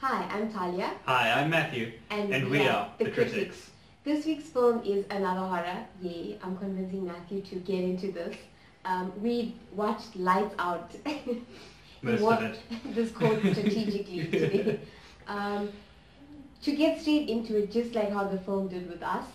Hi, I'm Talia. Hi, I'm Matthew, and we are The Critics. This week's film is another horror. Yay, I'm convincing Matthew to get into this. We watched Lights Out. Most of it. This quote strategically today. To get straight into it, just like how the film did with us,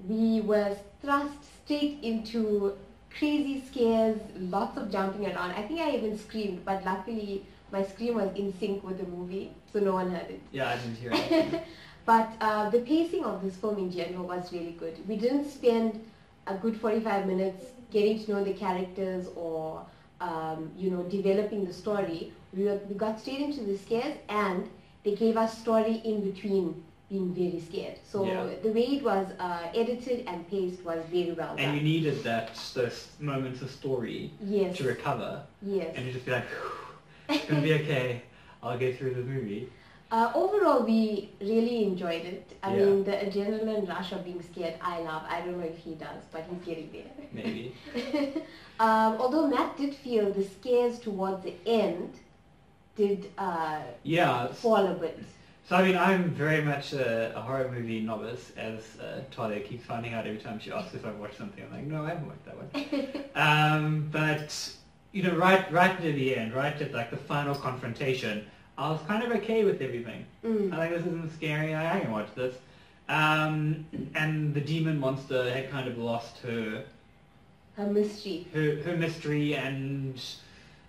we were thrust straight into crazy scares, lots of jumping around. I think I even screamed, but luckily my scream was in sync with the movie, so no one heard it. Yeah, I didn't hear it. But the pacing of this film in general was really good. We didn't spend a good 45 minutes getting to know the characters or developing the story. We got straight into the scares, and they gave us story in between being very scared. So the way it was edited and paced was very well done. And you needed those moments of story to recover. Yes. And you just be like, it's going to be okay. I'll get through the movie. Overall, we really enjoyed it. I mean, the adrenaline rush of being scared, I love. I don't know if he does, but he's getting there. Maybe. Although Matt did feel the scares towards the end did fall a bit. So, I mean, I'm very much a horror movie novice, as Talia keeps finding out every time she asks if I've watched something. I'm like, no, I haven't watched that one. But, you know, right near the end, right at like the final confrontation, I was kind of okay with everything. I like, this isn't scary, I can watch this. And the demon monster had kind of lost her mystery. Her mystery and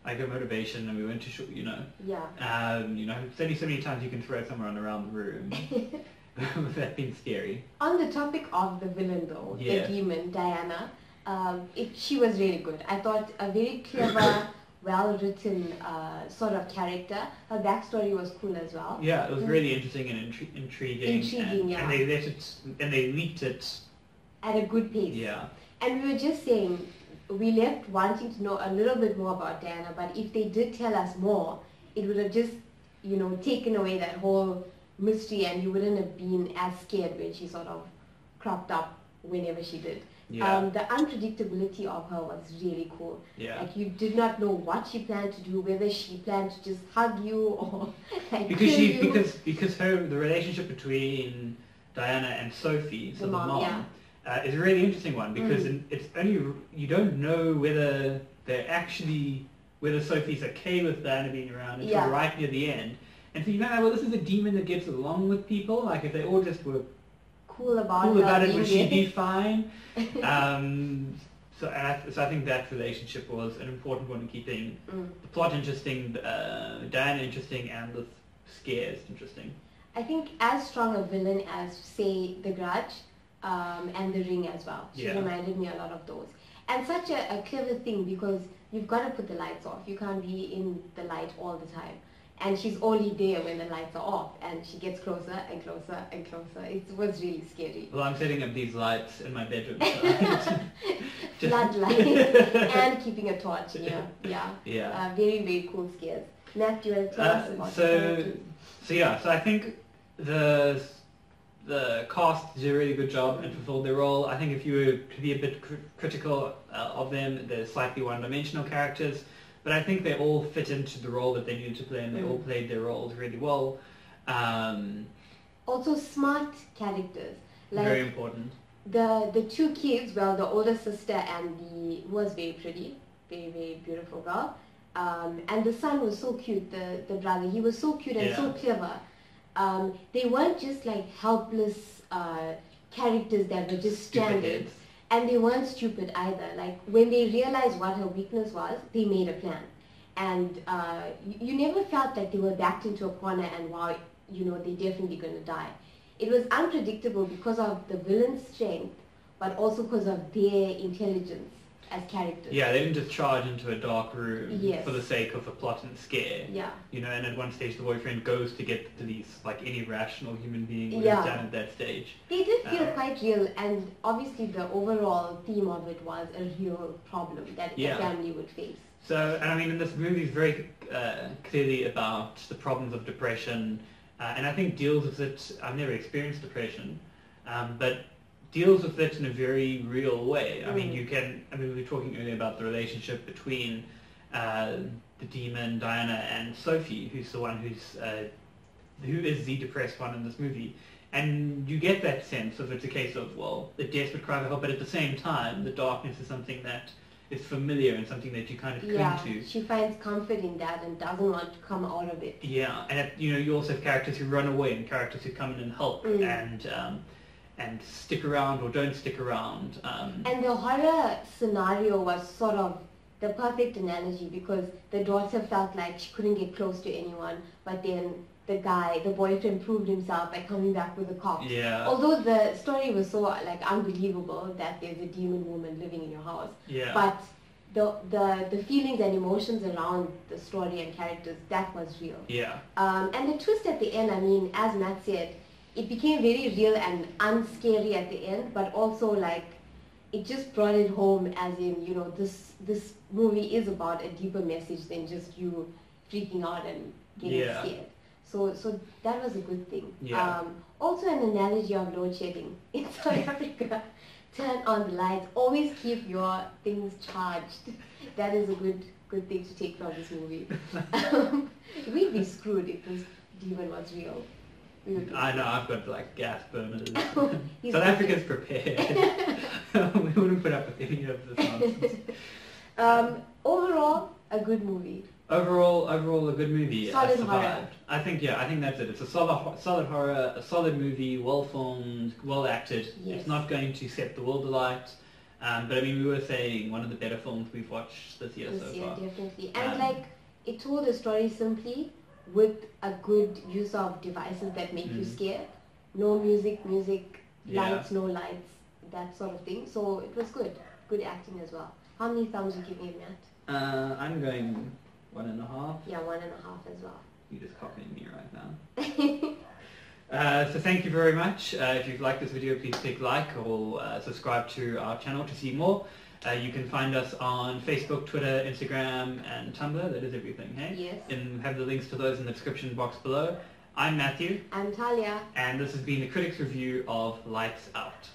like her motivation, and we went to show, it's only so many times you can throw someone around the room without being scary. On the topic of the villain though, the demon, Diana, she was really good. I thought a very clever, well-written sort of character. Her backstory was cool as well. Yeah, it was really interesting and intriguing. And they let it, and they leaked it at a good pace. Yeah. And we were just saying, we left wanting to know a little bit more about Diana, but if they did tell us more, it would have just, taken away that whole mystery, and you wouldn't have been as scared when she sort of cropped up whenever she did. Yeah. The unpredictability of her was really cool. Yeah. Like, you did not know what she planned to do, whether she planned to just hug you or like because kill you. Because the relationship between Diana and Sophie, so the mom, is a really interesting one, because it's only, you don't know whether Sophie's okay with Diana being around until right near the end. And so you know, well, this is a demon that gets along with people. Like, if they all just were cool about it, would she be fine? So I think that relationship was an important one in keeping the plot interesting, Diana interesting, and the scares interesting. I think as strong a villain as, say, The Grudge, and The Ring as well. She reminded me a lot of those. And such a clever thing, because you've got to put the lights off. You can't be in the light all the time. And she's only there when the lights are off, and she gets closer and closer and closer. It was really scary. Well, I'm setting up these lights in my bedroom. Floodlights and keeping a torch. Yeah. Very, very cool scares. Matt, do you want to tell us about So I think the cast did a really good job and fulfilled their role. I think if you were to be a bit critical of them, they're slightly one-dimensional characters, but I think they all fit into the role that they needed to play, and they all played their roles really well. Also smart characters. Like, very important. The two kids, well, the older sister and who was very pretty, very, very beautiful girl, and the son was so cute, the brother. He was so cute and so clever. They weren't just like helpless characters that were just stranded, and they weren't stupid either. Like, when they realized what her weakness was, they made a plan, and you never felt that they were backed into a corner and wow, they're definitely going to die. It was unpredictable because of the villain's strength, but also because of their intelligence as characters. Yeah, they didn't just charge into a dark room for the sake of a plot and scare. Yeah. And at one stage the boyfriend goes to get the police, like any rational human being would have done at that stage. They did feel quite real, and obviously the overall theme of it was a real problem that the family would face. So, and I mean, this movie is very clearly about the problems of depression, and I think deals with it. I've never experienced depression, but deals with it in a very real way. I mean, we were talking earlier about the relationship between the demon, Diana, and Sophie, who's the one who's who is the depressed one in this movie. And you get that sense of it's a case of, well, the desperate cry for help, but at the same time, the darkness is something that is familiar and something that you kind of cling to. She finds comfort in that and doesn't want to come out of it. Yeah, and you also have characters who run away and characters who come in and help and stick around or don't stick around. And the horror scenario was sort of the perfect analogy because the daughter felt like she couldn't get close to anyone, but then the boyfriend proved himself by coming back with the cops. Yeah. Although the story was so like unbelievable that there's a demon woman living in your house. Yeah. But the feelings and emotions around the story and characters, that was real. Yeah. And the twist at the end, I mean, as Matt said, it became very real and unscary at the end, but also like it just brought it home as in, you know, this movie is about a deeper message than just you freaking out and getting scared. So that was a good thing. Yeah. Also an analogy of load shedding. In South Africa, turn on the lights. Always keep your things charged. That is a good thing to take from this movie. We'd be screwed if this demon was real. I know, I've got like gas burners. South Africa's prepared. We wouldn't put up with any of this nonsense. Overall, a good movie. Overall, a good movie. Solid horror. I think that's it. It's a solid horror, a solid movie, well filmed, well acted. Yes. It's not going to set the world alight. But I mean, we were saying one of the better films we've watched this year so far. Definitely. And like, it told a story simply with a good use of devices that make you scared. No music, lights, no lights, that sort of thing. So it was good. Good acting as well. How many thumbs would you give Matt? I'm going 1.5. Yeah, 1.5 as well. You're just copying me right now. So thank you very much. If you've liked this video, please click like or subscribe to our channel to see more. You can find us on Facebook, Twitter, Instagram, and Tumblr. That is everything, hey? Yes. And have the links to those in the description box below. I'm Matthew. I'm Talia. And this has been the Critics Review of Lights Out.